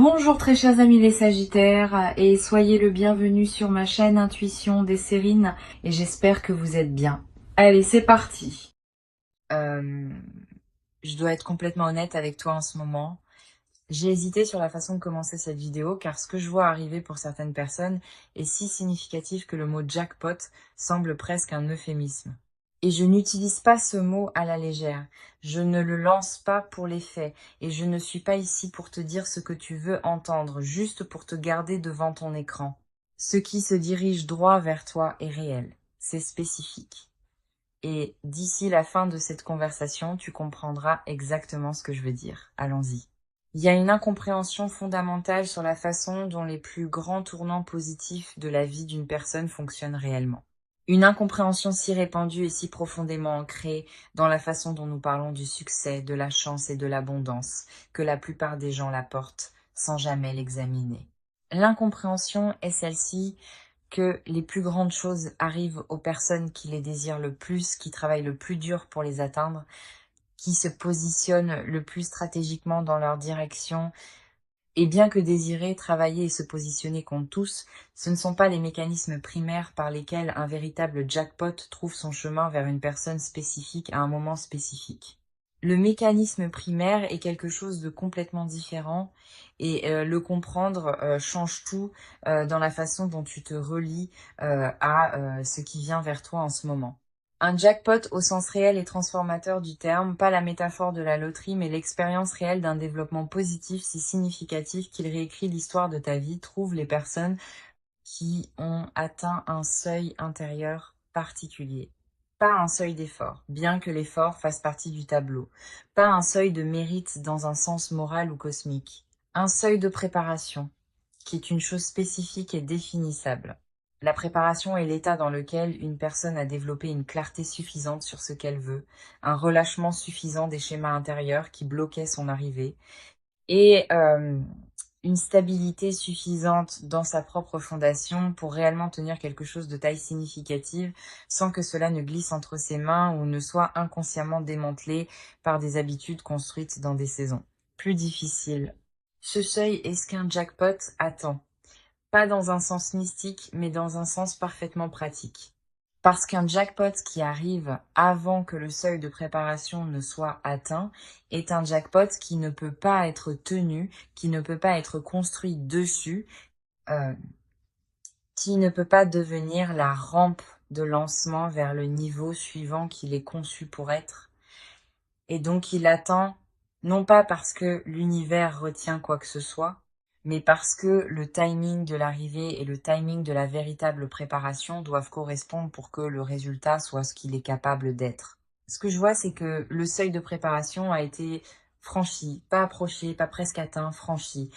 Bonjour très chers amis les Sagittaires et soyez le bienvenu sur ma chaîne Intuition des Sérines et j'espère que vous êtes bien. Allez, c'est parti. Je dois être complètement honnête avec toi en ce moment. J'ai hésité sur la façon de commencer cette vidéo car ce que je vois arriver pour certaines personnes est si significatif que le mot jackpot semble presque un euphémisme. Et je n'utilise pas ce mot à la légère. Je ne le lance pas pour les faits. Et je ne suis pas ici pour te dire ce que tu veux entendre, juste pour te garder devant ton écran. Ce qui se dirige droit vers toi est réel. C'est spécifique. Et d'ici la fin de cette conversation, tu comprendras exactement ce que je veux dire. Allons-y. Il y a une incompréhension fondamentale sur la façon dont les plus grands tournants positifs de la vie d'une personne fonctionnent réellement. Une incompréhension si répandue et si profondément ancrée dans la façon dont nous parlons du succès, de la chance et de l'abondance, que la plupart des gens la portent sans jamais l'examiner. L'incompréhension est celle-ci que les plus grandes choses arrivent aux personnes qui les désirent le plus, qui travaillent le plus dur pour les atteindre, qui se positionnent le plus stratégiquement dans leur direction. Et bien que désirer, travailler et se positionner compte tous, ce ne sont pas les mécanismes primaires par lesquels un véritable jackpot trouve son chemin vers une personne spécifique à un moment spécifique. Le mécanisme primaire est quelque chose de complètement différent et le comprendre change tout dans la façon dont tu te relis à ce qui vient vers toi en ce moment. Un jackpot au sens réel et transformateur du terme, pas la métaphore de la loterie, mais l'expérience réelle d'un développement positif si significatif qu'il réécrit l'histoire de ta vie, trouve les personnes qui ont atteint un seuil intérieur particulier. Pas un seuil d'effort, bien que l'effort fasse partie du tableau. Pas un seuil de mérite dans un sens moral ou cosmique. Un seuil de préparation, qui est une chose spécifique et définissable. La préparation est l'état dans lequel une personne a développé une clarté suffisante sur ce qu'elle veut, un relâchement suffisant des schémas intérieurs qui bloquaient son arrivée, et une stabilité suffisante dans sa propre fondation pour réellement tenir quelque chose de taille significative sans que cela ne glisse entre ses mains ou ne soit inconsciemment démantelé par des habitudes construites dans des saisons plus difficiles. Ce seuil est ce qu'un jackpot attend. Pas dans un sens mystique, mais dans un sens parfaitement pratique. Parce qu'un jackpot qui arrive avant que le seuil de préparation ne soit atteint est un jackpot qui ne peut pas être tenu, qui ne peut pas être construit dessus, qui ne peut pas devenir la rampe de lancement vers le niveau suivant qu'il est conçu pour être. Et donc il attend, non pas parce que l'univers retient quoi que ce soit, mais parce que le timing de l'arrivée et le timing de la véritable préparation doivent correspondre pour que le résultat soit ce qu'il est capable d'être. Ce que je vois, c'est que le seuil de préparation a été franchi, pas approché, pas presque atteint, franchi.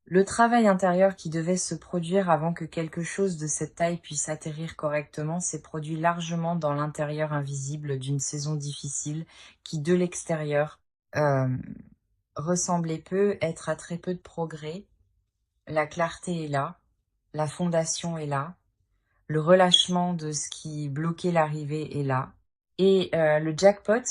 Le travail intérieur qui devait se produire avant que quelque chose de cette taille puisse atterrir correctement s'est produit largement dans l'intérieur invisible d'une saison difficile qui, de l'extérieur, ressemblait peu être à très peu de progrès. La clarté est là, la fondation est là, le relâchement de ce qui bloquait l'arrivée est là, et le jackpot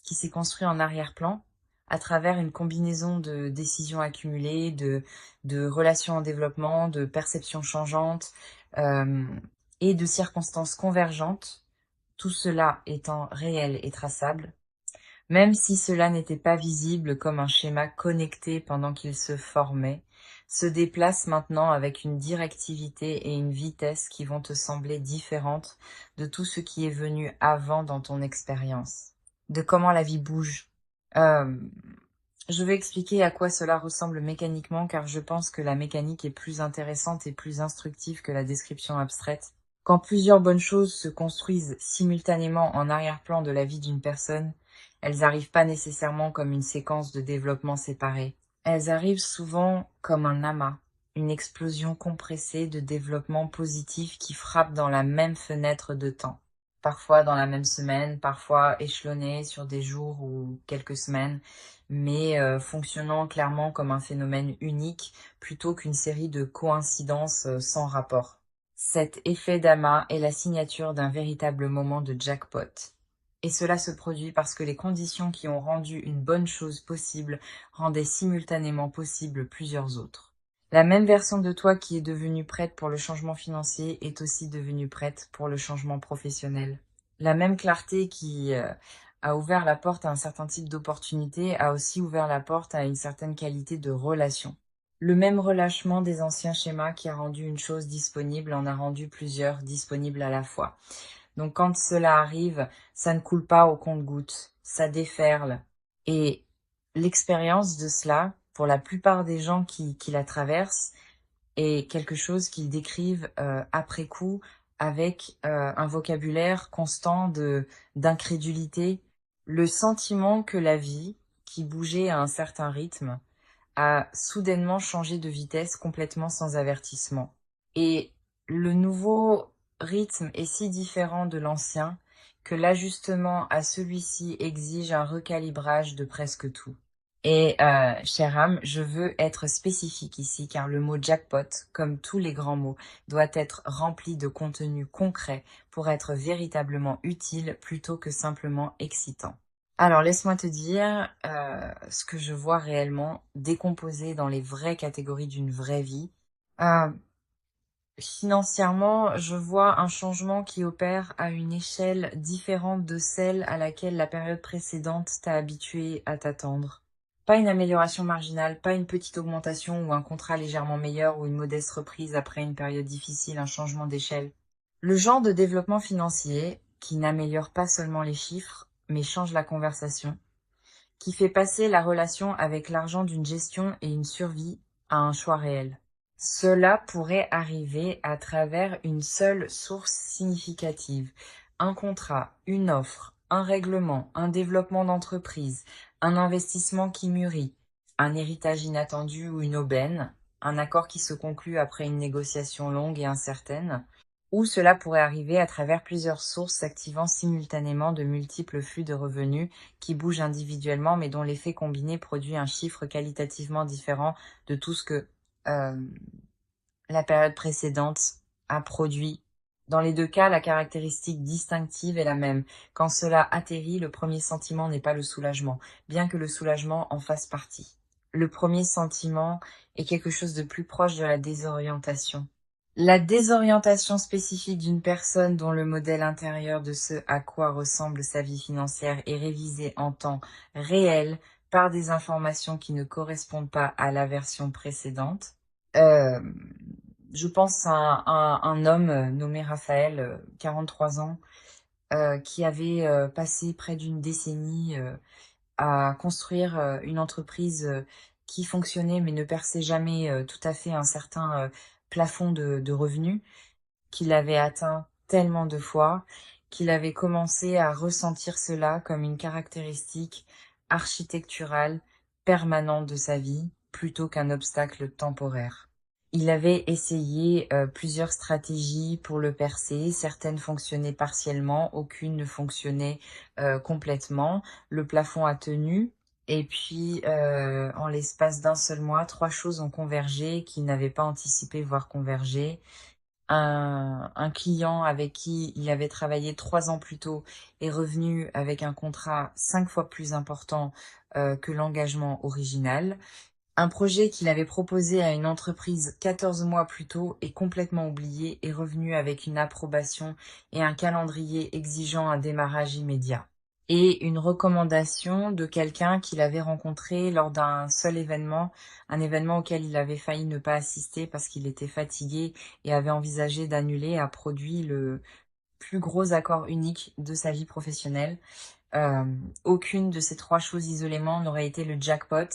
qui s'est construit en arrière-plan à travers une combinaison de décisions accumulées, de relations en développement, de perceptions changeantes et de circonstances convergentes, tout cela étant réel et traçable, même si cela n'était pas visible comme un schéma connecté pendant qu'il se formait, se déplace maintenant avec une directivité et une vitesse qui vont te sembler différentes de tout ce qui est venu avant dans ton expérience, de comment la vie bouge. Je vais expliquer à quoi cela ressemble mécaniquement car je pense que la mécanique est plus intéressante et plus instructive que la description abstraite. Quand plusieurs bonnes choses se construisent simultanément en arrière-plan de la vie d'une personne, elles n'arrivent pas nécessairement comme une séquence de développement séparée. Elles arrivent souvent comme un amas, une explosion compressée de développement positif qui frappe dans la même fenêtre de temps. Parfois dans la même semaine, parfois échelonné sur des jours ou quelques semaines, mais fonctionnant clairement comme un phénomène unique plutôt qu'une série de coïncidences sans rapport. Cet effet d'amas est la signature d'un véritable moment de jackpot. Et cela se produit parce que les conditions qui ont rendu une bonne chose possible rendaient simultanément possible plusieurs autres. La même version de toi qui est devenue prête pour le changement financier est aussi devenue prête pour le changement professionnel. La même clarté qui a ouvert la porte à un certain type d'opportunité a aussi ouvert la porte à une certaine qualité de relation. Le même relâchement des anciens schémas qui a rendu une chose disponible en a rendu plusieurs disponibles à la fois. Donc quand cela arrive, ça ne coule pas au compte-gouttes, ça déferle. Et l'expérience de cela, pour la plupart des gens qui la traversent, est quelque chose qu'ils décrivent après coup avec un vocabulaire constant d'incrédulité, le sentiment que la vie, qui bougeait à un certain rythme, a soudainement changé de vitesse complètement sans avertissement. Et le nouveau rythme est si différent de l'ancien que l'ajustement à celui-ci exige un recalibrage de presque tout. Et chère âme, je veux être spécifique ici car le mot jackpot, comme tous les grands mots, doit être rempli de contenu concret pour être véritablement utile plutôt que simplement excitant. Alors laisse-moi te dire ce que je vois réellement décomposé dans les vraies catégories d'une vraie vie. Euh, Financièrement, je vois un changement qui opère à une échelle différente de celle à laquelle la période précédente t'a habitué à t'attendre. Pas une amélioration marginale, pas une petite augmentation ou un contrat légèrement meilleur ou une modeste reprise après une période difficile, un changement d'échelle. Le genre de développement financier qui n'améliore pas seulement les chiffres, mais change la conversation, qui fait passer la relation avec l'argent d'une gestion et une survie à un choix réel. Cela pourrait arriver à travers une seule source significative, un contrat, une offre, un règlement, un développement d'entreprise, un investissement qui mûrit, un héritage inattendu ou une aubaine, un accord qui se conclut après une négociation longue et incertaine, ou cela pourrait arriver à travers plusieurs sources s'activant simultanément de multiples flux de revenus qui bougent individuellement mais dont l'effet combiné produit un chiffre qualitativement différent de tout ce que la période précédente a produit. Dans les deux cas, la caractéristique distinctive est la même. Quand cela atterrit, le premier sentiment n'est pas le soulagement, bien que le soulagement en fasse partie. Le premier sentiment est quelque chose de plus proche de la désorientation. La désorientation spécifique d'une personne dont le modèle intérieur de ce à quoi ressemble sa vie financière est révisé en temps réel par des informations qui ne correspondent pas à la version précédente. Euh, je pense à un homme nommé Raphaël, 43 ans, qui avait passé près d'une décennie à construire une entreprise qui fonctionnait mais ne perçait jamais tout à fait un certain plafond de revenus, qu'il avait atteint tellement de fois qu'il avait commencé à ressentir cela comme une caractéristique architecturale permanente de sa vie plutôt qu'un obstacle temporaire. Il avait essayé plusieurs stratégies pour le percer, certaines fonctionnaient partiellement, aucune ne fonctionnait complètement. Le plafond a tenu, et puis en l'espace d'un seul mois, 3 choses ont convergé qu'il n'avait pas anticipé voir converger. Un client avec qui il avait travaillé 3 ans plus tôt est revenu avec un contrat 5 fois plus important que l'engagement original. Un projet qu'il avait proposé à une entreprise 14 mois plus tôt est complètement oublié et revenu avec une approbation et un calendrier exigeant un démarrage immédiat. Et une recommandation de quelqu'un qu'il avait rencontré lors d'un seul événement, un événement auquel il avait failli ne pas assister parce qu'il était fatigué et avait envisagé d'annuler, a produit le plus gros accord unique de sa vie professionnelle. Aucune de ces 3 choses isolément n'aurait été le jackpot.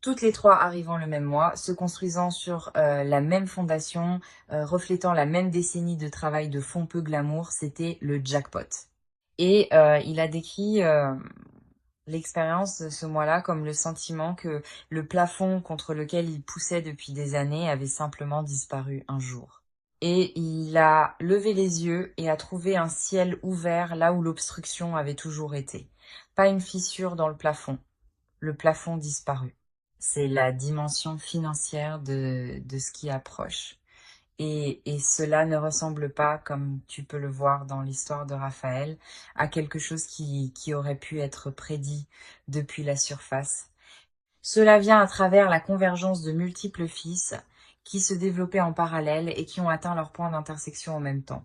Toutes les 3 arrivant le même mois, se construisant sur la même fondation, reflétant la même décennie de travail de fond peu glamour, c'était le jackpot. Et il a décrit l'expérience de ce mois-là comme le sentiment que le plafond contre lequel il poussait depuis des années avait simplement disparu un jour. Et il a levé les yeux et a trouvé un ciel ouvert là où l'obstruction avait toujours été. Pas une fissure dans le plafond disparu. C'est la dimension financière de ce qui approche. Et cela ne ressemble pas, comme tu peux le voir dans l'histoire de Raphaël, à quelque chose qui aurait pu être prédit depuis la surface. Cela vient à travers la convergence de multiples fils qui se développaient en parallèle et qui ont atteint leur point d'intersection en même temps.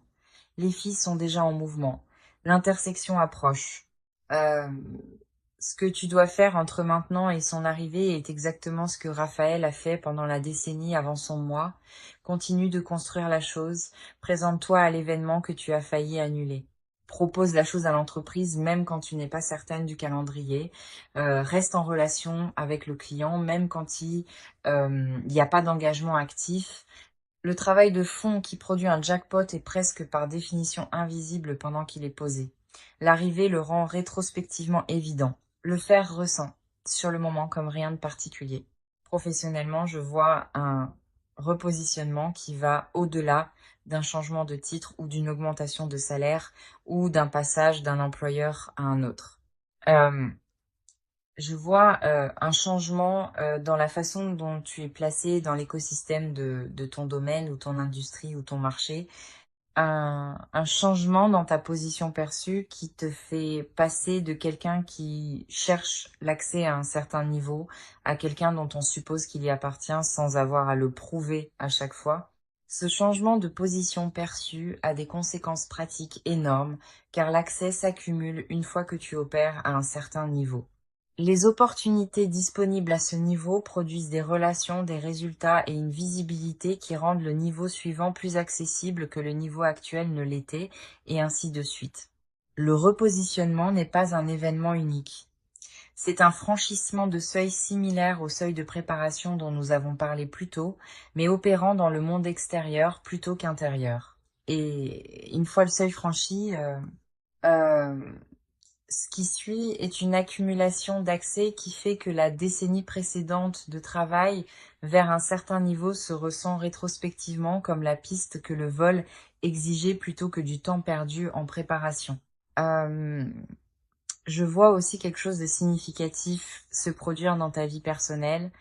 Les filles sont déjà en mouvement. L'intersection approche. Euh, Ce que tu dois faire entre maintenant et son arrivée est exactement ce que Raphaël a fait pendant la décennie avant son mois. Continue de construire la chose. Présente-toi à l'événement que tu as failli annuler. Propose la chose à l'entreprise même quand tu n'es pas certaine du calendrier. Reste en relation avec le client même quand il n'y a pas d'engagement actif. Le travail de fond qui produit un jackpot est presque par définition invisible pendant qu'il est posé. L'arrivée le rend rétrospectivement évident. Le faire ressent, sur le moment, comme rien de particulier. Professionnellement, je vois un repositionnement qui va au-delà d'un changement de titre ou d'une augmentation de salaire ou d'un passage d'un employeur à un autre. Je vois un changement dans la façon dont tu es placé dans l'écosystème de ton domaine ou ton industrie ou ton marché. Un changement dans ta position perçue qui te fait passer de quelqu'un qui cherche l'accès à un certain niveau à quelqu'un dont on suppose qu'il y appartient sans avoir à le prouver à chaque fois. Ce changement de position perçue a des conséquences pratiques énormes car l'accès s'accumule une fois que tu opères à un certain niveau. Les opportunités disponibles à ce niveau produisent des relations, des résultats et une visibilité qui rendent le niveau suivant plus accessible que le niveau actuel ne l'était, et ainsi de suite. Le repositionnement n'est pas un événement unique. C'est un franchissement de seuil similaire au seuil de préparation dont nous avons parlé plus tôt, mais opérant dans le monde extérieur plutôt qu'intérieur. Et une fois le seuil franchi, euh, ce qui suit est une accumulation d'accès qui fait que la décennie précédente de travail vers un certain niveau se ressent rétrospectivement comme la piste que le vol exigeait plutôt que du temps perdu en préparation. Euh, je vois aussi quelque chose de significatif se produire dans ta vie personnelle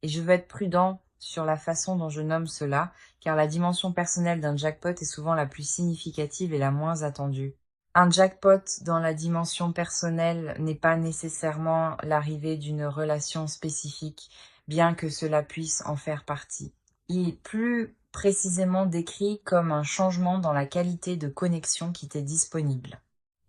et je veux être prudent sur la façon dont je nomme cela, car la dimension personnelle d'un jackpot est souvent la plus significative et la moins attendue. Un jackpot dans la dimension personnelle n'est pas nécessairement l'arrivée d'une relation spécifique, bien que cela puisse en faire partie. Il est plus précisément décrit comme un changement dans la qualité de connexion qui t'est disponible.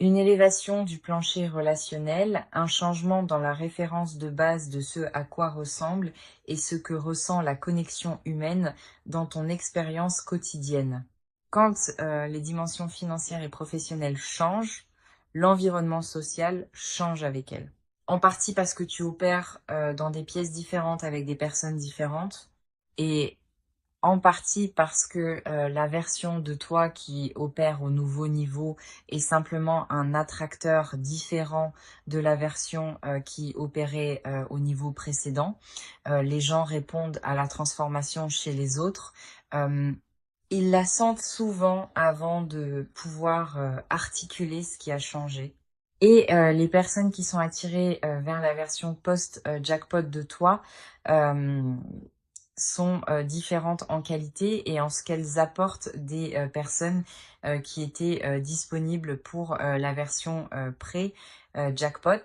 Une élévation du plancher relationnel, un changement dans la référence de base de ce à quoi ressemble et ce que ressent la connexion humaine dans ton expérience quotidienne. Quand les dimensions financières et professionnelles changent, l'environnement social change avec elles. En partie parce que tu opères dans des pièces différentes avec des personnes différentes et en partie parce que la version de toi qui opère au nouveau niveau est simplement un attracteur différent de la version qui opérait au niveau précédent. Les gens répondent à la transformation chez les autres. Ils la sentent souvent avant de pouvoir articuler ce qui a changé. Et les personnes qui sont attirées vers la version post-jackpot de toi sont différentes en qualité et en ce qu'elles apportent des personnes qui étaient disponibles pour la version pré-jackpot.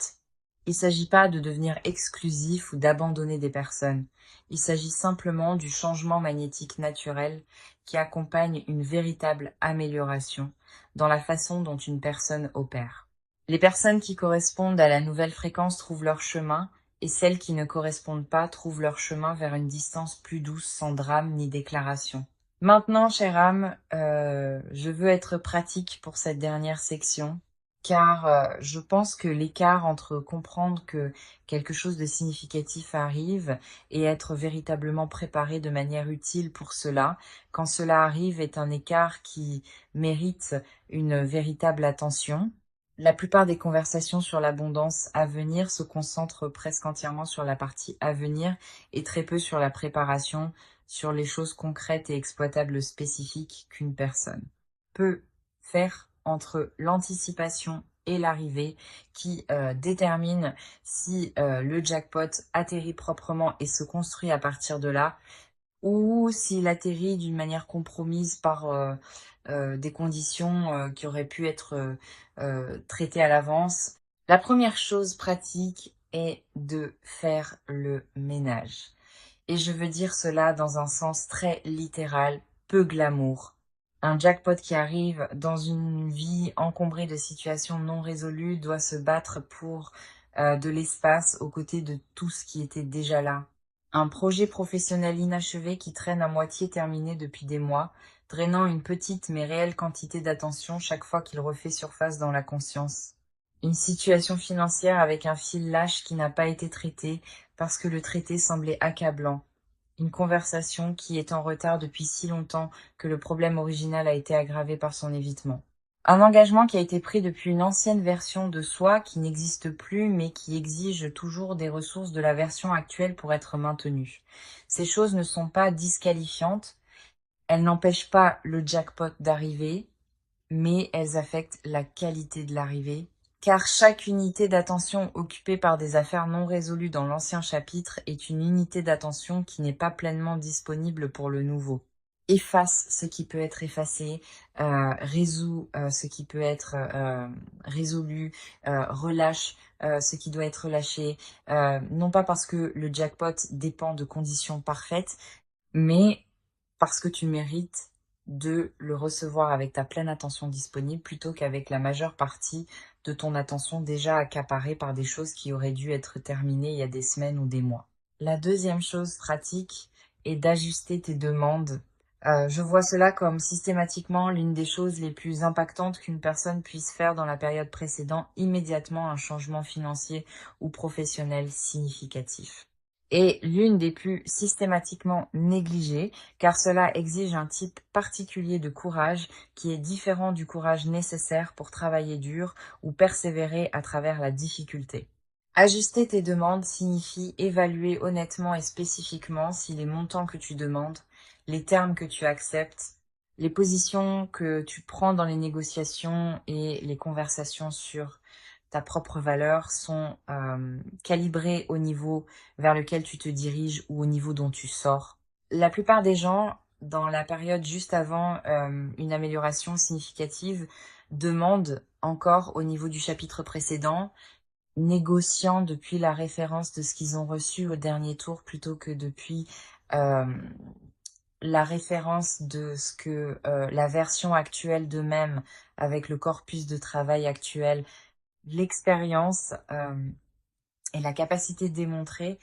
Il ne s'agit pas de devenir exclusif ou d'abandonner des personnes. Il s'agit simplement du changement magnétique naturel qui accompagne une véritable amélioration dans la façon dont une personne opère. Les personnes qui correspondent à la nouvelle fréquence trouvent leur chemin, et celles qui ne correspondent pas trouvent leur chemin vers une distance plus douce sans drame ni déclaration. Maintenant, chère âme, je veux être pratique pour cette dernière section, car je pense que l'écart entre comprendre que quelque chose de significatif arrive et être véritablement préparé de manière utile pour cela, quand cela arrive, est un écart qui mérite une véritable attention. La plupart des conversations sur l'abondance à venir se concentrent presque entièrement sur la partie à venir et très peu sur la préparation, sur les choses concrètes et exploitables spécifiques qu'une personne peut faire entre l'anticipation et l'arrivée qui détermine si le jackpot atterrit proprement et se construit à partir de là, ou s'il atterrit d'une manière compromise par des conditions qui auraient pu être traitées à l'avance. La première chose pratique est de faire le ménage. Et je veux dire cela dans un sens très littéral, peu glamour. Un jackpot qui arrive dans une vie encombrée de situations non résolues doit se battre pour de l'espace aux côtés de tout ce qui était déjà là. Un projet professionnel inachevé qui traîne à moitié terminé depuis des mois, drainant une petite mais réelle quantité d'attention chaque fois qu'il refait surface dans la conscience. Une situation financière avec un fil lâche qui n'a pas été traité parce que le traité semblait accablant. Une conversation qui est en retard depuis si longtemps que le problème original a été aggravé par son évitement. Un engagement qui a été pris depuis une ancienne version de soi qui n'existe plus mais qui exige toujours des ressources de la version actuelle pour être maintenue. Ces choses ne sont pas disqualifiantes, elles n'empêchent pas le jackpot d'arriver, mais elles affectent la qualité de l'arrivée, car chaque unité d'attention occupée par des affaires non résolues dans l'ancien chapitre est une unité d'attention qui n'est pas pleinement disponible pour le nouveau. Efface ce qui peut être effacé, résout ce qui peut être résolu, relâche ce qui doit être relâché, non pas parce que le jackpot dépend de conditions parfaites, mais parce que tu mérites de le recevoir avec ta pleine attention disponible plutôt qu'avec la majeure partie de ton attention déjà accaparée par des choses qui auraient dû être terminées il y a des semaines ou des mois. La deuxième chose pratique est d'ajuster tes demandes. Je vois cela comme systématiquement l'une des choses les plus impactantes qu'une personne puisse faire dans la période précédant immédiatement un changement financier ou professionnel significatif. Et l'une des plus systématiquement négligées, car cela exige un type particulier de courage qui est différent du courage nécessaire pour travailler dur ou persévérer à travers la difficulté. Ajuster tes demandes signifie évaluer honnêtement et spécifiquement si les montants que tu demandes, les termes que tu acceptes, les positions que tu prends dans les négociations et les conversations sur ta propre valeur sont calibrées au niveau vers lequel tu te diriges ou au niveau dont tu sors. La plupart des gens, dans la période juste avant une amélioration significative, demandent encore au niveau du chapitre précédent, négociant depuis la référence de ce qu'ils ont reçu au dernier tour plutôt que depuis euh, la référence de ce que la version actuelle d'eux-mêmes avec le corpus de travail actuel, l'expérience et la capacité de démontrer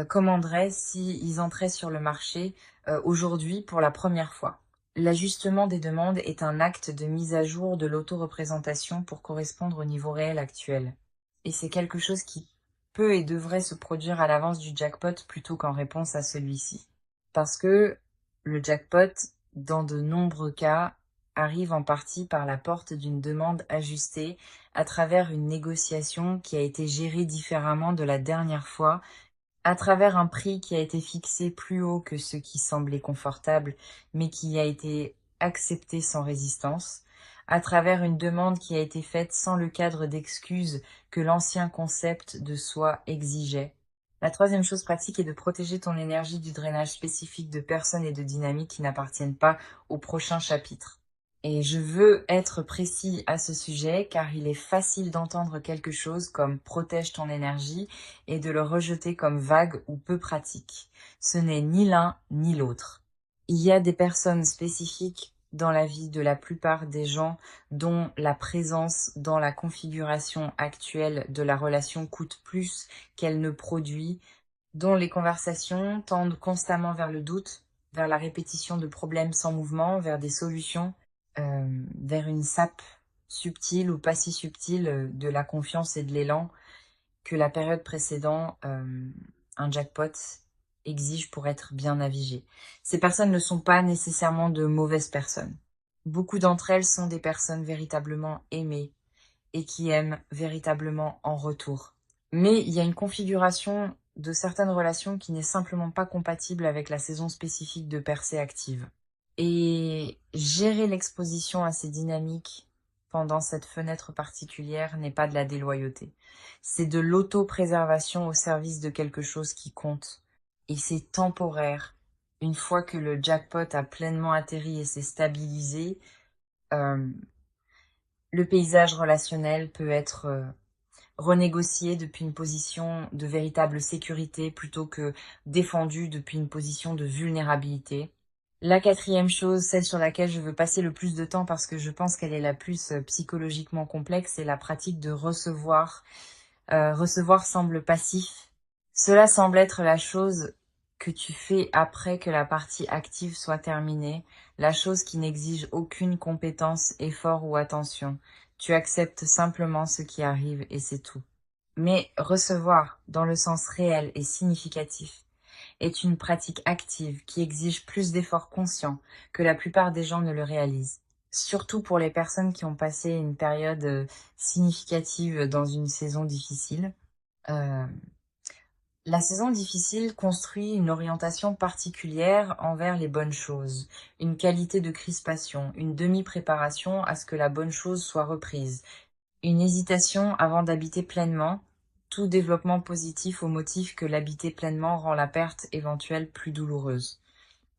commanderaient s'ils entraient sur le marché aujourd'hui pour la première fois. L'ajustement des demandes est un acte de mise à jour de l'auto-représentation pour correspondre au niveau réel actuel. Et c'est quelque chose qui peut et devrait se produire à l'avance du jackpot plutôt qu'en réponse à celui-ci. Parce que le jackpot, dans de nombreux cas, arrive en partie par la porte d'une demande ajustée à travers une négociation qui a été gérée différemment de la dernière fois, à travers un prix qui a été fixé plus haut que ce qui semblait confortable, mais qui a été accepté sans résistance, à travers une demande qui a été faite sans le cadre d'excuses que l'ancien concept de soi exigeait. La troisième chose pratique est de protéger ton énergie du drainage spécifique de personnes et de dynamiques qui n'appartiennent pas au prochain chapitre. Et je veux être précis à ce sujet car il est facile d'entendre quelque chose comme protège ton énergie et de le rejeter comme vague ou peu pratique. Ce n'est ni l'un ni l'autre. Il y a des personnes spécifiques dans la vie de la plupart des gens dont la présence dans la configuration actuelle de la relation coûte plus qu'elle ne produit, dont les conversations tendent constamment vers le doute, vers la répétition de problèmes sans mouvement, vers des solutions, vers une sape subtile ou pas si subtile de la confiance et de l'élan que la période précédente, un jackpot, exige pour être bien navigé. Ces personnes ne sont pas nécessairement de mauvaises personnes. Beaucoup d'entre elles sont des personnes véritablement aimées et qui aiment véritablement en retour. Mais il y a une configuration de certaines relations qui n'est simplement pas compatible avec la saison spécifique de percée active. Et gérer l'exposition à ces dynamiques pendant cette fenêtre particulière n'est pas de la déloyauté. C'est de l'auto-préservation au service de quelque chose qui compte. Et c'est temporaire. Une fois que le jackpot a pleinement atterri et s'est stabilisé, le paysage relationnel peut être renégocier depuis une position de véritable sécurité plutôt que défendu depuis une position de vulnérabilité. La quatrième chose, celle sur laquelle je veux passer le plus de temps parce que je pense qu'elle est la plus psychologiquement complexe, c'est la pratique de recevoir. Recevoir semble passif. Cela semble être la chose que tu fais après que la partie active soit terminée, la chose qui n'exige aucune compétence, effort ou attention. Tu acceptes simplement ce qui arrive et c'est tout. Mais recevoir, dans le sens réel et significatif, est une pratique active qui exige plus d'efforts conscients que la plupart des gens ne le réalisent. Surtout pour les personnes qui ont passé une période significative dans une saison difficile. Euh, la saison difficile construit une orientation particulière envers les bonnes choses, une qualité de crispation, une demi-préparation à ce que la bonne chose soit reprise, une hésitation avant d'habiter pleinement, tout développement positif au motif que l'habiter pleinement rend la perte éventuelle plus douloureuse.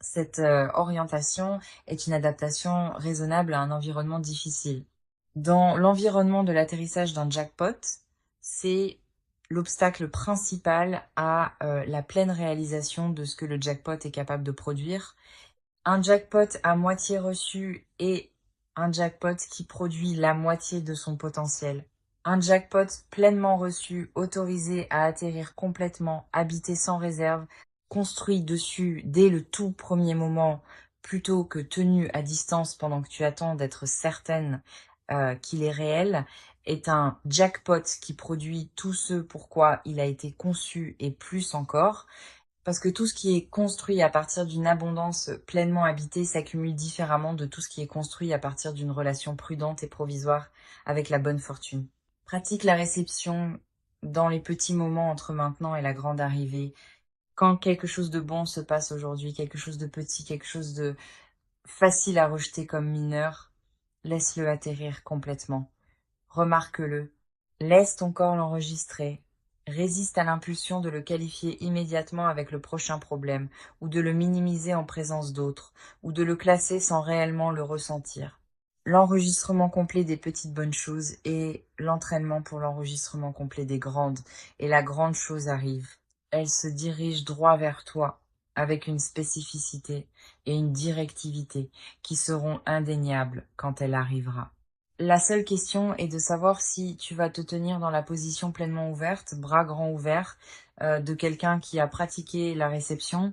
Cette orientation est une adaptation raisonnable à un environnement difficile. Dans l'environnement de l'atterrissage d'un jackpot, c'est l'obstacle principal à la pleine réalisation de ce que le jackpot est capable de produire. Un jackpot à moitié reçu est un jackpot qui produit la moitié de son potentiel. Un jackpot pleinement reçu, autorisé à atterrir complètement, habité sans réserve, construit dessus dès le tout premier moment, plutôt que tenu à distance pendant que tu attends d'être certaine qu'il est réel, est un jackpot qui produit tout ce pourquoi il a été conçu et plus encore. Parce que tout ce qui est construit à partir d'une abondance pleinement habitée s'accumule différemment de tout ce qui est construit à partir d'une relation prudente et provisoire avec la bonne fortune. Pratique la réception dans les petits moments entre maintenant et la grande arrivée. Quand quelque chose de bon se passe aujourd'hui, quelque chose de petit, quelque chose de facile à rejeter comme mineur, laisse-le atterrir complètement. Remarque-le. Laisse ton corps l'enregistrer. Résiste à l'impulsion de le qualifier immédiatement avec le prochain problème, ou de le minimiser en présence d'autres, ou de le classer sans réellement le ressentir. L'enregistrement complet des petites bonnes choses est l'entraînement pour l'enregistrement complet des grandes, et la grande chose arrive. Elle se dirige droit vers toi, avec une spécificité et une directivité qui seront indéniables quand elle arrivera. La seule question est de savoir si tu vas te tenir dans la position pleinement ouverte, bras grands ouverts, de quelqu'un qui a pratiqué la réception,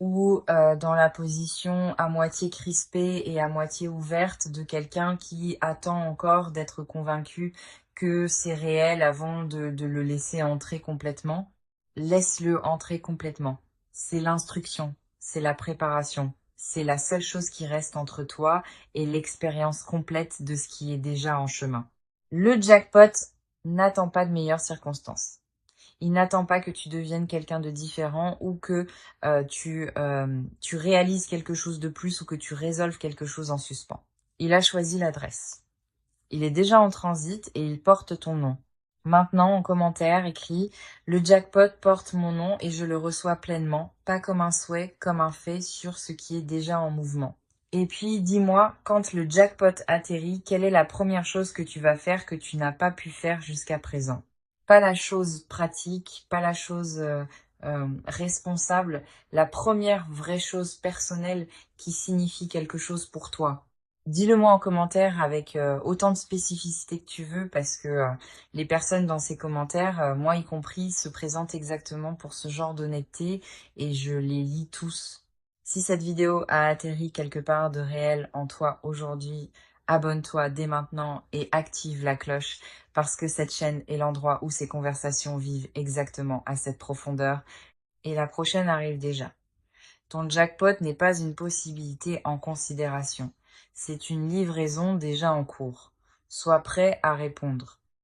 ou dans la position à moitié crispée et à moitié ouverte de quelqu'un qui attend encore d'être convaincu que c'est réel avant de le laisser entrer complètement. Laisse-le entrer complètement. C'est l'instruction, c'est la préparation. C'est la seule chose qui reste entre toi et l'expérience complète de ce qui est déjà en chemin. Le jackpot n'attend pas de meilleures circonstances. Il n'attend pas que tu deviennes quelqu'un de différent ou que tu réalises quelque chose de plus ou que tu résolves quelque chose en suspens. Il a choisi l'adresse. Il est déjà en transit et il porte ton nom. Maintenant, en commentaire, écris « Le jackpot porte mon nom et je le reçois pleinement, pas comme un souhait, comme un fait sur ce qui est déjà en mouvement. » Et puis, dis-moi, quand le jackpot atterrit, quelle est la première chose que tu vas faire que tu n'as pas pu faire jusqu'à présent? Pas la chose pratique, pas la chose responsable, la première vraie chose personnelle qui signifie quelque chose pour toi. Dis-le-moi en commentaire avec autant de spécificité que tu veux parce que les personnes dans ces commentaires, moi y compris, se présentent exactement pour ce genre d'honnêteté et je les lis tous. Si cette vidéo a atterri quelque part de réel en toi aujourd'hui, abonne-toi dès maintenant et active la cloche parce que cette chaîne est l'endroit où ces conversations vivent exactement à cette profondeur et la prochaine arrive déjà. Ton jackpot n'est pas une possibilité en considération. C'est une livraison déjà en cours. Sois prêt à répondre.